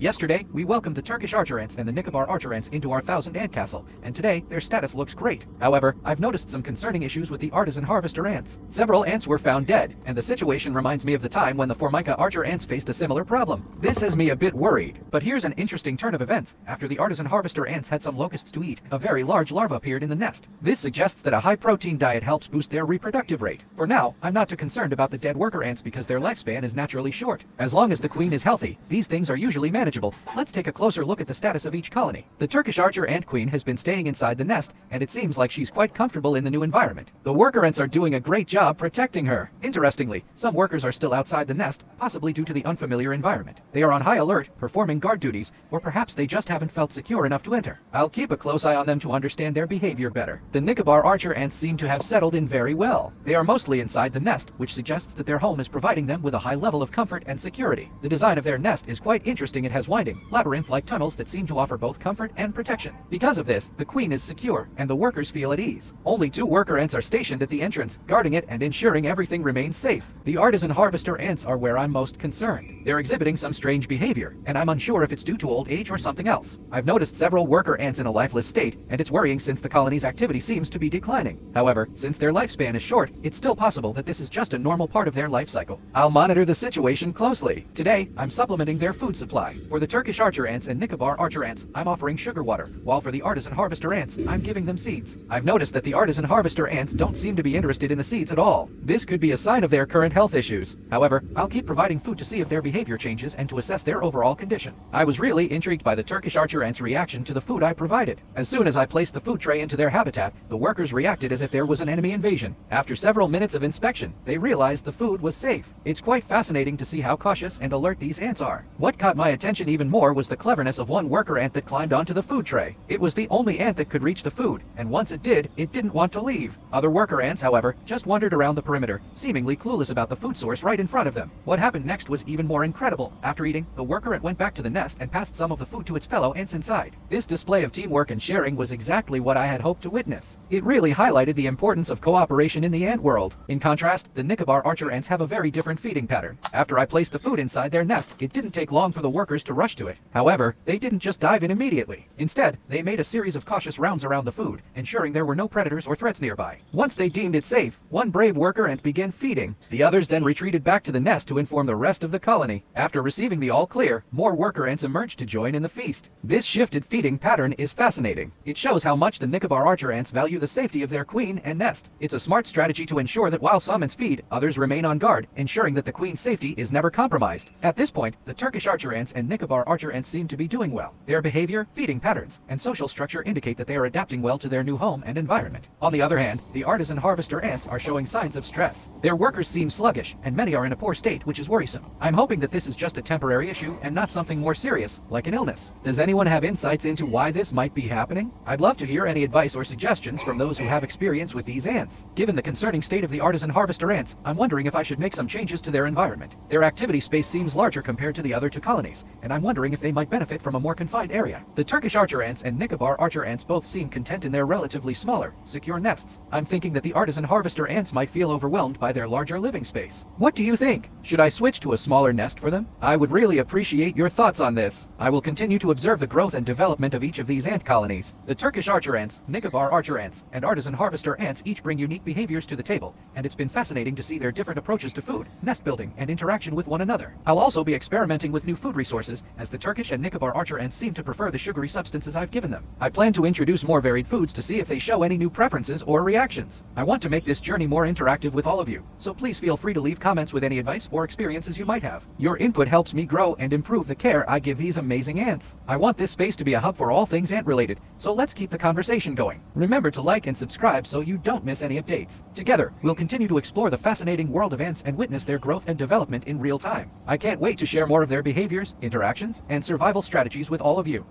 Yesterday, we welcomed the Turkish Archer Ants and the Nicobar Archer Ants into our 1,000 ant castle, and today, their status looks great. However, I've noticed some concerning issues with the Artisan Harvester Ants. Several ants were found dead, and the situation reminds me of the time when the Formica Archer Ants faced a similar problem. This has me a bit worried, but here's an interesting turn of events. After the Artisan Harvester Ants had some locusts to eat, a very large larva appeared in the nest. This suggests that a high-protein diet helps boost their reproductive rate. For now, I'm not too concerned about the dead worker ants because their lifespan is naturally short. As long as the queen is healthy, these things are usually manageable. Let's take a closer look at the status of each colony. The Turkish Archer Ant Queen has been staying inside the nest, and it seems like she's quite comfortable in the new environment. The worker ants are doing a great job protecting her. Interestingly, some workers are still outside the nest, possibly due to the unfamiliar environment. They are on high alert, performing guard duties, or perhaps they just haven't felt secure enough to enter. I'll keep a close eye on them to understand their behavior better. The Nicobar Archer Ants seem to have settled in very well. They are mostly inside the nest, which suggests that their home is providing them with a high level of comfort and security. The design of their nest is quite interesting. It has winding, labyrinth-like tunnels that seem to offer both comfort and protection. Because of this, the queen is secure, and the workers feel at ease. Only 2 worker ants are stationed at the entrance, guarding it and ensuring everything remains safe. The Artisan Harvester Ants are where I'm most concerned. They're exhibiting some strange behavior, and I'm unsure if it's due to old age or something else. I've noticed several worker ants in a lifeless state, and it's worrying since the colony's activity seems to be declining. However, since their lifespan is short, it's still possible that this is just a normal part of their life cycle. I'll monitor the situation closely. Today, I'm supplementing their food supply. For the Turkish Archer Ants and Nicobar Archer Ants, I'm offering sugar water, while for the Artisan Harvester Ants, I'm giving them seeds. I've noticed that the Artisan Harvester Ants don't seem to be interested in the seeds at all. This could be a sign of their current health issues. However, I'll keep providing food to see if their behavior changes and to assess their overall condition. I was really intrigued by the Turkish Archer Ants' reaction to the food I provided. As soon as I placed the food tray into their habitat, the workers reacted as if there was an enemy invasion. After several minutes of inspection, they realized the food was safe. It's quite fascinating to see how cautious and alert these ants are. What caught my attention even more was the cleverness of one worker ant that climbed onto the food tray. It was the only ant that could reach the food, and once it did, it didn't want to leave. Other worker ants, however, just wandered around the perimeter, seemingly clueless about the food source right in front of them. What happened next was even more incredible. After eating, the worker ant went back to the nest and passed some of the food to its fellow ants inside. This display of teamwork and sharing was exactly what I had hoped to witness. It really highlighted the importance of cooperation in the ant world. In contrast, the Nicobar Archer Ants have a very different feeding pattern. After I placed the food inside their nest, it didn't take long for the workers to rush to it. However, they didn't just dive in immediately. Instead, they made a series of cautious rounds around the food, ensuring there were no predators or threats nearby. Once they deemed it safe, one brave worker ant began feeding. The others then retreated back to the nest to inform the rest of the colony. After receiving the all clear, more worker ants emerged to join in the feast. This shifted feeding pattern is fascinating. It shows how much the Nicobar Archer Ants value the safety of their queen and nest. It's a smart strategy to ensure that while some ants feed, others remain on guard, ensuring that the queen's safety is never compromised. At this point, the Turkish Archer Ants and Nicobar Archer Ants seem to be doing well. Their behavior, feeding patterns, and social structure indicate that they are adapting well to their new home and environment. On the other hand, the Artisan Harvester Ants are showing signs of stress. Their workers seem sluggish, and many are in a poor state, which is worrisome. I'm hoping that this is just a temporary issue and not something more serious, like an illness. Does anyone have insights into why this might be happening? I'd love to hear any advice or suggestions from those who have experience with these ants. Given the concerning state of the Artisan Harvester Ants, I'm wondering if I should make some changes to their environment. Their activity space seems larger compared to the other 2 colonies, and I'm wondering if they might benefit from a more confined area. The Turkish Archer Ants and Nicobar Archer Ants both seem content in their relatively smaller, secure nests. I'm thinking that the Artisan Harvester Ants might feel overwhelmed by their larger living space. What do you think? Should I switch to a smaller nest for them? I would really appreciate your thoughts on this. I will continue to observe the growth and development of each of these ant colonies. The Turkish Archer Ants, Nicobar Archer Ants, and Artisan Harvester Ants each bring unique behaviors to the table, and it's been fascinating to see their different approaches to food, nest building, and interaction with one another. I'll also be experimenting with new food resources, as the Turkish and Nicobar Archer Ants seem to prefer the sugary substances I've given them. I plan to introduce more varied foods to see if they show any new preferences or reactions. I want to make this journey more interactive with all of you, so please feel free to leave comments with any advice or experiences you might have. Your input helps me grow and improve the care I give these amazing ants. I want this space to be a hub for all things ant related, so let's keep the conversation going. Remember to like and subscribe so you don't miss any updates. Together, we'll continue to explore the fascinating world of ants and witness their growth and development in real time. I can't wait to share more of their behaviors, interactions, and survival strategies with all of you.